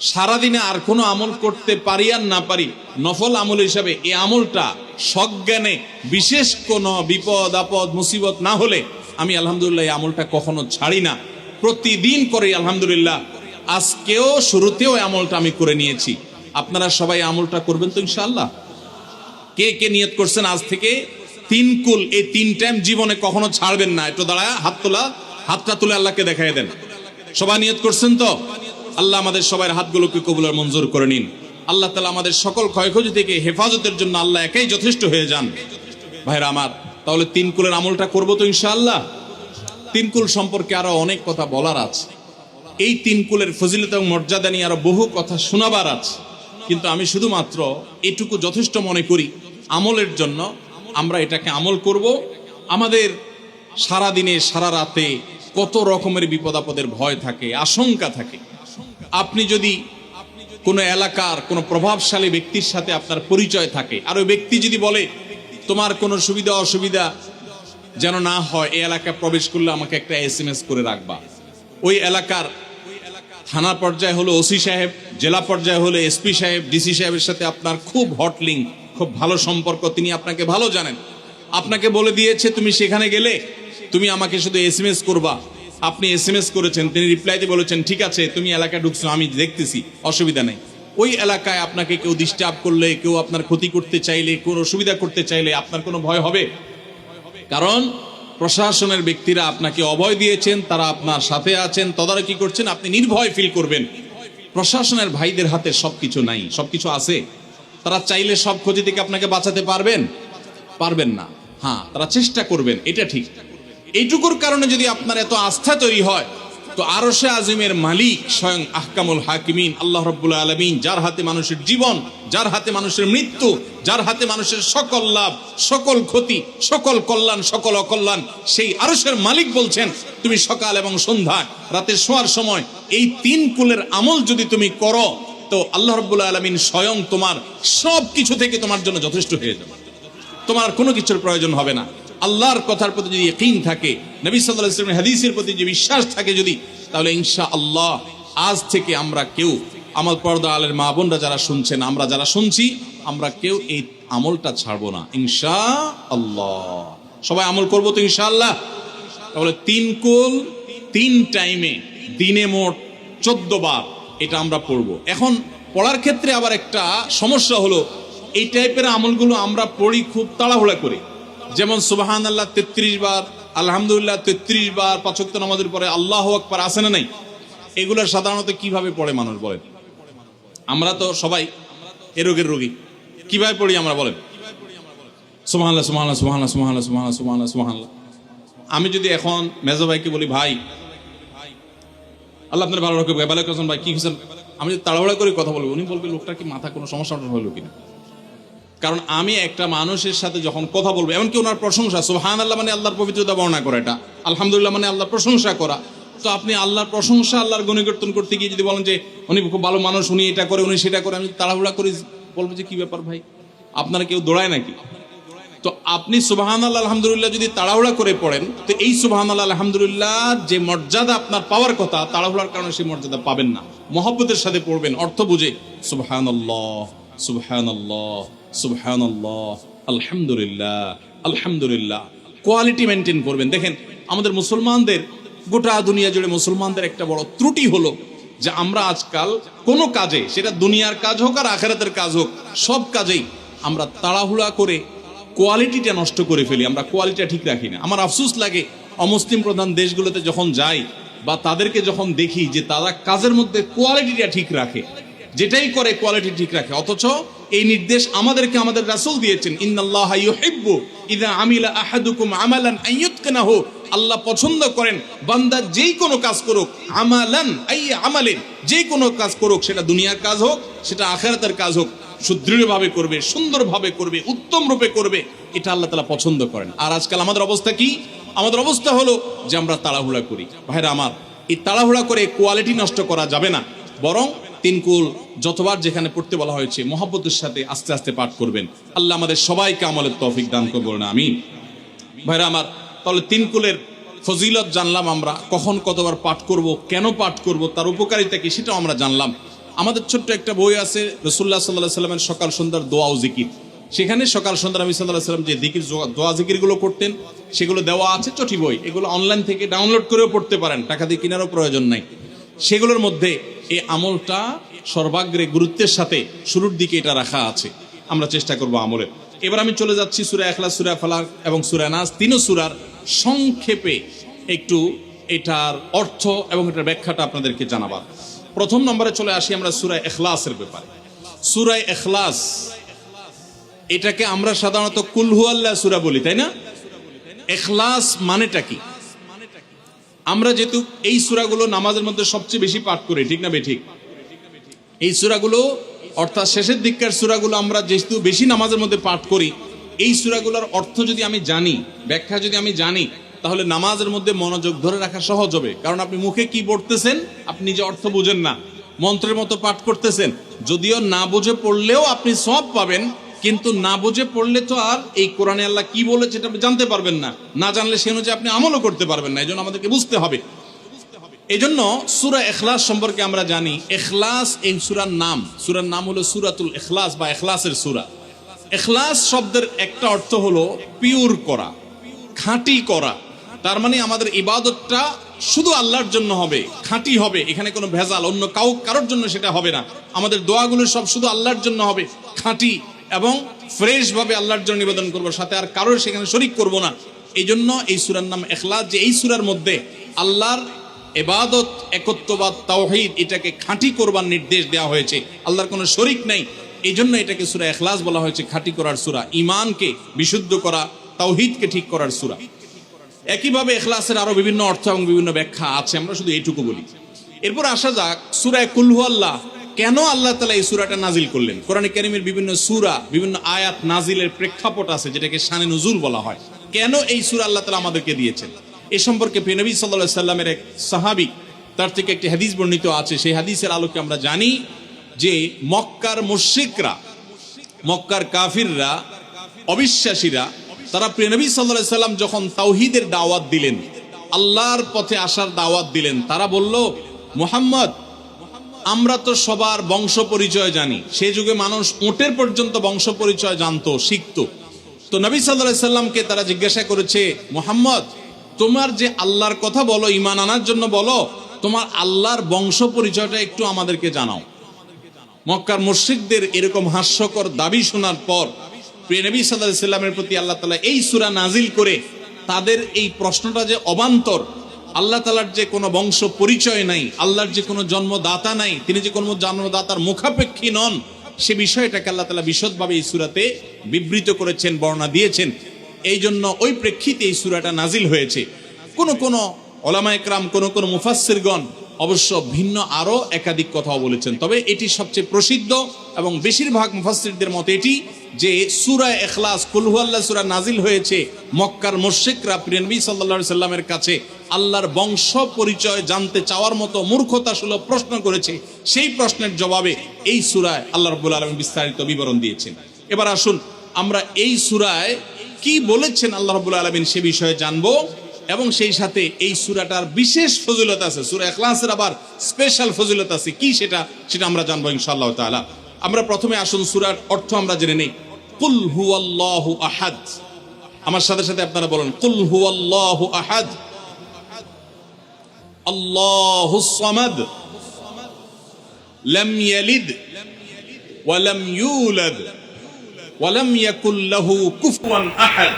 সারাদিনে আর কোনো আমল করতে পারি আর না পারি, নফল আমল হিসাবে এই আমলটা সজ্ঞানে বিশেষ কোনো বিপদ আপদ মুসিবত না হলে আমি আলহামদুলিল্লাহ এই আমলটা কখনো ছাড়ি না, প্রতিদিন করি আলহামদুলিল্লাহ। আজকেও শুরুতেও এই আমলটা আমি করে নিয়েছি। আপনারা সবাই আমলটা করবেন তো ইনশাআল্লাহ? কে কে নিয়ত করছেন আজ থেকে 3 কুল এই 3 টাইম জীবনে কখনো ছাড়বেন না? একটু দাঁড়ায় হাতটা তুলে আল্লাহকে দেখাই দেন। সবাই নিয়ত করছেন তো? আল্লাহ আমাদের সবার হাতগুলোকে কবুল আর মঞ্জুর করে নিন। আল্লাহ তাআলা আমাদের সকল ক্ষয়ক্ষতি থেকে হেফাজতের জন্য আল্লাহ একাই যথেষ্ট হয়ে যান। ভাইরা আমার, তাহলে 3 কুলের আমলটা করব তো ইনশাআল্লাহ? 3 কুল সম্পর্কে আরো অনেক কথা বলার আছে, এই 3 কুলের ফজিলত এবং মর্যাদা নিয়ে আরো বহু কথা শোনাবার আছে, কিন্তু আমি শুধুমাত্র এটুকু যথেষ্ট মনে করি আমলের জন্য। আমরা এটাকে আমল করব। আমাদের সারা দিনে সারা রাতে কত রকমের বিপদ আপদের ভয় থাকে, আশঙ্কা থাকে। আপনি যদি কোনো এলাকার কোনো প্রভাবশালী ব্যক্তির সাথে আপনার পরিচয় থাকে, আর ওই ব্যক্তি যদি বলে তোমার কোনো সুবিধা অসুবিধা যেন না হয়, এই এলাকায় প্রবেশ করলে আমাকে একটা SMS করে রাখবা। ওই এলাকার থানা পর্যায়ে হলো ওসি সাহেব, জেলা পর্যায়ে হলো SP সাহেব, DC সাহেবের সাথে আপনার খুব হট লিঙ্ক, খুব ভালো সম্পর্ক, তিনি আপনাকে ভালো জানেন। আপনাকে বলে দিয়েছে তুমি সেখানে গেলে তুমি আমাকে শুধু SMS করবা। আপনি SMS করেছেন, তিনি রিপ্লাইতে বলেছেন ঠিক আছে তুমি এলাকায় ঢুকছো, আমি দেখতেছি, অসুবিধা নেই। ওই এলাকায় আপনাকে কেউ ডিস্টার্ব করলে, কেউ আপনার ক্ষতি করতে চাইলে, কোনো অসুবিধা করতে চাইলে আপনার কোনো ভয় হবে? কারণ প্রশাসনের ব্যক্তিরা আপনাকে অভয় দিয়েছেন, তারা আপনার সাথে আছেন, তদারকি করছেন, আপনি নির্ভয় ফিল করবেন। প্রশাসনের ভাইদের হাতে সবকিছু নাই, সবকিছু আছে। তারা চাইলে সব ক্ষতি থেকে আপনাকে বাঁচাতে পারবেন না। হ্যাঁ, তারা চেষ্টা করবেন, এটা ঠিক। এইটুকুর কারণে যদি আপনার এত আস্থা তৈরি হয়, তো আরশে আজিমের মালিক স্বয়ং আহকামুল হাকিমিন আল্লাহ রাব্বুল আলামিন, যার হাতে মানুষের জীবন, যার হাতে মানুষের মৃত্যু, যার হাতে মানুষের সকল লাভ, সকল ক্ষতি, সকল কল্যাণ, সকল অকল্যাণ, সেই আরশের মালিক বলছেন তুমি সকাল এবং সন্ধ্যায় রাতে শোয়ার সময় এই 3 কুলের আমল যদি তুমি করো, তো আল্লাহ রাব্বুল আলামিন স্বয়ং তোমার সব কিছু থেকে তোমার জন্য যথেষ্ট হয়ে যাবে। তোমার কোনো কিছুর প্রয়োজন হবে না। আল্লাহর কথার প্রতি যদি ইয়াকিন থাকে, নবী সাল্লাল্লাহু আলাইহি ওয়াসাল্লামের হাদিসের প্রতি যে বিশ্বাস থাকে যদি, তাহলে ইনশাআল্লাহ আজ থেকে আমরা কেউ, আমার পর্দা আলের মা বোনরা যারা শুনছেন, আমরা যারা শুনছি, আমরা কেউ এই আমলটা ছাড়বো না ইনশাআল্লাহ। সবাই আমল করবো তো ইনশাআল্লাহ? তাহলে 3 কুল 3 টাইমে দিনে মোট 14 বার এটা আমরা পড়বো। এখন পড়ার ক্ষেত্রে আবার একটা সমস্যা হলো, এই টাইপের আমলগুলো আমরা পড়ি খুব তাড়াহুড়া করে। যেমন সুবহানাল্লাহ 33 বার, আলহামদুলিল্লাহ 33 বার, 5 ওয়াক্ত নামাজের পরে আল্লাহু আকবার, আছে না নাই? এগুলো সাধারণত কিভাবে পড়ে মানুষ বলেন? আমরা তো সবাই এ রোগের রোগী। কিভাবে পড়ি আমরা বলেন? সুবহানাল্লাহ সুবহানাল্লাহ সুবহানাল্লাহ সুবহানাল্লাহ সুবহানাল্লাহ সুবহানাল্লাহ সুবহানাল্লাহ। আমি যদি এখন মেজো ভাইকে বলি ভাই আল্লাহ আপনার ভালো রাখুক, ভালো আছেন ভাই, কি হয়েছেন? আমি যদি তাড়াহুড়া করে কথা বলবো, উনি বলবেন লোকটার কি মাথা কোনো সমস্যা হলো কিনা। কারণ আমি একটা মানুষের সাথে যখন কথা বলবো, এমনকি ওনার প্রশংসা, সুবহানাল্লাহ মানে আল্লাহর পবিত্রতা বর্ণনা করা, এটা আলহামদুলিল্লাহ মানে আল্লাহর প্রশংসা করা। তো আপনি আল্লাহর প্রশংসা, আল্লাহর গুণকীর্তন করতে গিয়ে যদি বলেন যে উনি খুব ভালো মানুষ, উনি এটা করে, উনি সেটা করে, আমি তাড়াহুড়া করে বলবো যে কি ব্যাপার ভাই, আপনারা কেউ দৌড়ায় নাকি? তো আপনি সুবহানাল্লাহ আলহামদুলিল্লাহ যদি তাড়াহুড়া করে পড়েন, তো এই সুবহানাল্লাহ আলহামদুলিল্লাহ যে মর্যাদা আপনার পাওয়ার কথা, তাড়াহুড়ার কারণে সেই মর্যাদা পাবেন না। মহব্বতের সাথে পড়বেন, অর্থ বুঝে, সুবহানাল্লাহ সুবহানাল্লাহ সুবহানাল্লাহ আলহামদুলিল্লাহ আলহামদুলিল্লাহ। কোয়ালিটি মেনটেন করবেন। দেখেন আমাদের মুসলমানদের, গোটা দুনিয়া জুড়ে মুসলমানদের একটা বড় ত্রুটি হলো যে আমরা আজকাল কোনো কাজে, সেটা দুনিয়ার কাজ হোক আর আখিরাতের কাজ হোক, সব কাজেই আমরা তাড়াহুড়া করে কোয়ালিটিটা নষ্ট করে ফেলি, আমরা কোয়ালিটিটা ঠিক রাখি না। আমার আফসোস লাগে অমুসলিম প্রধান দেশগুলোতে যখন যাই বা তাদেরকে যখন দেখি যে তারা কাজের মধ্যে কোয়ালিটিটা ঠিক রাখে, যেটাই করে কোয়ালিটি ঠিক রাখে, অথচ এই নির্দেশ আমাদেরকে আমাদের রাসূল দিয়েছেন, ইন্নাল্লাহা ইউহিব্বু ইযা আমিলা আহাদুকুম আমালান আন ইউতকিনাহু। আল্লাহ পছন্দ করেন বান্দা যেই কোনো কাজ করুক, আমালান আই আমালিন, যেই কোনো কাজ করুক, সেটা দুনিয়ার কাজ হোক, সেটা আখিরাতের কাজ হোক, সুদৃঢ়ভাবে করবে, সুন্দরভাবে করবে, উত্তম রূপে করবে, এটা আল্লাহ তাআলা পছন্দ করেন। আর আজকাল আমাদের অবস্থা কি? আমাদের অবস্থা হলো যে আমরা তাড়াহুড়া করি। ভাইরা আমার, এই তাড়াহুড়া করে কোয়ালিটি নষ্ট করা যাবে না, বরং 3 কুল যতবার যেখানে পড়তে বলা হয়েছে মহব্বতের সাথে আস্তে আস্তে পাঠ করবেন। আল্লাহ আমাদের সবাইকে আমলের তৌফিক দান করবেন, আমিন। ভাইরা আমার, তাহলে 3 কুলের ফজিলত জানলাম আমরা, কখন কতবার পাঠ করব, কেন পাঠ করব, তার উপকারিতা কি সেটাও আমরা জানলাম। আমাদের ছোট্ট একটা বই আছে রাসূলুল্লাহ সাল্লাল্লাহু আলাইহি সাল্লামের সকাল সন্ধ্যার দোয়া ও জিকির, সেখানে সকাল সন্ধ্যা নবী সাল্লাল্লাহু আলাইহি সাল্লাম যে জিকির দোয়া জিকিরগুলো করতেন সেগুলো দেওয়া আছে, চটি বই, এগুলো অনলাইন থেকে ডাউনলোড করেও পড়তে পারেন, টাকা দিয়ে কেনারও প্রয়োজন নাই। সেগুলোর মধ্যে এই আমলটা সর্বাগ্রে গুরুত্বের সাথে শুরুর দিকে এটা রাখা আছে, আমরা চেষ্টা করব আমলের। এবার আমি চলে যাচ্ছি সূরা ইখলাস, সূরা ফালাক এবং সূরা নাস, তিনও সূরার সংক্ষেপে একটু এটার অর্থ এবং এটার ব্যাখ্যাটা আপনাদেরকে জানাবার। প্রথম নম্বরে চলে আসি আমরা সূরা ইখলাসের ব্যাপারে। সূরা ইখলাস এটাকে আমরা সাধারণত কুল হুয়াল্লাহ সূরা বলি, তাই না? ইখলাস মানেটা কি? আমরা যেহেতু এই সূরাগুলো নামাজের মধ্যে সবচেয়ে বেশি পাঠ করি, ঠিক না বেঠিক? এই সূরাগুলো অর্থাৎ শেষের দিককার সূরাগুলো আমরা যেহেতু বেশি নামাজের মধ্যে পাঠ করি, এই সূরাগুলোর অর্থ যদি আমি জানি, ব্যাখ্যা যদি আমি জানি, তাহলে নামাজের মধ্যে মনোযোগ ধরে রাখা সহজ হবে। কারণ আপনি মুখে কি পড়তেছেন আপনি নিজে অর্থ বুঝেন না, মন্ত্রের মতো পাঠ করতেছেন, যদিও না বুঝে পড়লেও আপনি সওয়াব পাবেন, কিন্তু না বুঝে পড়লে তো আর এই কোরআনে আল্লাহ কি বলেছে এটা আপনি জানতে পারবেন না, না জানলে সে অনুযায়ী আপনি আমলও করতে পারবেন না। এই জন্য আমাদেরকে বুঝতে হবে। এই জন্য সূরা ইখলাস সম্পর্কে আমরা জানি, ইখলাস এই সূরার নাম হলো সূরাতুল ইখলাস বা ইখলাসের সূরা। ইখলাস শব্দের একটা অর্থ হলো পিওর করা, খাঁটি করা। তার মানে আমাদের ইবাদতটা শুধু আল্লাহর জন্য হবে, খাঁটি হবে, এখানে কোনো ভেজাল অন্য কারোর জন্য সেটা হবে না। আমাদের দোয়াগুলো সব শুধু আল্লাহর জন্য হবে, খাঁটি এবং ফ্রেশ ভাবে আল্লাহর জন্য নিবেদন করবো, সাথে আর কারোর সেখানে শরীক করব না। এই জন্য এই সূরার নাম ইখলাস, যে এই সূরার মধ্যে আল্লাহর ইবাদত, একত্ববাদ, তাওহীদ এটাকে খাঁটি করবার নির্দেশ দেওয়া হয়েছে, আল্লাহর কোনো শরীক নাই। এই জন্য এটাকে সূরা ইখলাস বলা হয়েছে, খাঁটি করার সূরা, ঈমানকে বিশুদ্ধ করা, তাওহীদকে ঠিক করার সূরা। একইভাবে ইখলাসের আরো বিভিন্ন অর্থ এবং বিভিন্ন ব্যাখ্যা আছে, আমরা শুধু এইটুকু বলি। এরপর আসা যাক সূরা কুল হুয়াল্লাহ। কেন আল্লাহ তাআলা এই সূরাটা নাজিল করলেন? কোরআনে কারীমের বিভিন্ন সূরা, বিভিন্ন আয়াত নাজিলের প্রেক্ষাপট আছে, যেটাকে শানে নুজুল বলা হয়। কেন এই সূরা আল্লাহ তাআলা আমাদেরকে দিয়েছেন এ সম্পর্কে নবী সাল্লাল্লাহু আলাইহি সাল্লামের এক সাহাবী, তার থেকে একটি হাদিস বর্ণিত আছে। সেই হাদিসের আলোকে আমরা জানি যে মক্কার মুশরিকরা, মক্কার কাফিররা, অবিশ্বাসীরা, তারা প্রিয় নবী সাল্লাল্লাহু আলাইহি সাল্লাম যখন তাওহীদের দাওয়াত দিলেন, আল্লাহর পথে আসার দাওয়াত দিলেন, তারা বলল, মুহাম্মদ, আমরা তো সবার বংশ পরিচয় জানি। সেই যুগে মানুষ উটের পর্যন্ত বংশ পরিচয় জানতো, শিখতো। তো নবী সাল্লাল্লাহু আলাইহি সাল্লামকে তারা জিজ্ঞাসা করেছে, মুহাম্মদ, তোমার যে আল্লাহর কথা বলো, ঈমান আনার জন্য বলো, তোমার আল্লাহর বংশ পরিচয়টা একটু আমাদেরকে জানাও। মক্কার মুশরিকদের এরকম হাস্যকর দাবি শোনার পর প্রিয় নবী সাল্লাল্লাহু আলাইহি সাল্লামের প্রতি আল্লাহ তাআলা এই সূরা নাজিল করে তাদের এই প্রশ্নটা যে অবান্তর, আল্লাহ তাআলার যে কোনো বংশ পরিচয় নাই, আল্লাহর যে কোনো জন্মদাতা নাই, তিনি যে কোনো জন্মদাতার মুখাপেক্ষী নন, সে বিষয়টাকে আল্লাহ তাআলা বিশদভাবে এই সূরাতে বিবৃত করেছেন, বর্ণনা দিয়েছেন। এই জন্য ওই প্রেক্ষিতে এই সূরাটা নাজিল হয়েছে। কোন উলামায়ে কেরাম, কোন মুফাসসিরগণ অবশ্য ভিন্ন আরো একাধিক কথাও বলেছেন, তবে এটি সবচেয়ে প্রসিদ্ধ এবং বেশিরভাগ মুফাসসিরদের মতে এটি যে সূরা ইখলাস, কুল হুয়াল্লাহ সূরা নাজিল হয়েছে মক্কার মুশরিকরা প্রিয় নবী সাল্লাল্লাহু আলাইহি সাল্লামের কাছে আল্লাহর বংশ পরিচয় জানতে চাওয়ার মতো মূর্খতাসুলভ প্রশ্ন করেছে। সেই প্রশ্নের জবাবে এই সূরায় আল্লাহ রাব্বুল আলামিন বিস্তারিত বিবরণ দিয়েছেন। এবার আসুন আমরা এই সূরায় কি বলেছেন আল্লাহ রাব্বুল আলামিন সে বিষয়ে জানবো, এবং সেই সাথে এই সূরাটার বিশেষ ফজিলত আছে, সূরা ইখলাসের আবার স্পেশাল ফজিলত আছে কি সেটা আমরা জানবো ইনশাআল্লাহ তাআলা। আমরা প্রথমে আসুন সূরার অর্থ আমরা জেনে নেই। কুল হুয়াল্লাহু আহাদ। আমার সাথে সাথে আপনারা বলেন, কুল হুয়াল্লাহু আহাদ, আল্লাহুস সামাদ, লাম ইয়ালিদ ওয়া লাম ইউলাদ ওয়া লাম ইয়াকুল লাহু কুফুয়ান আহাদ।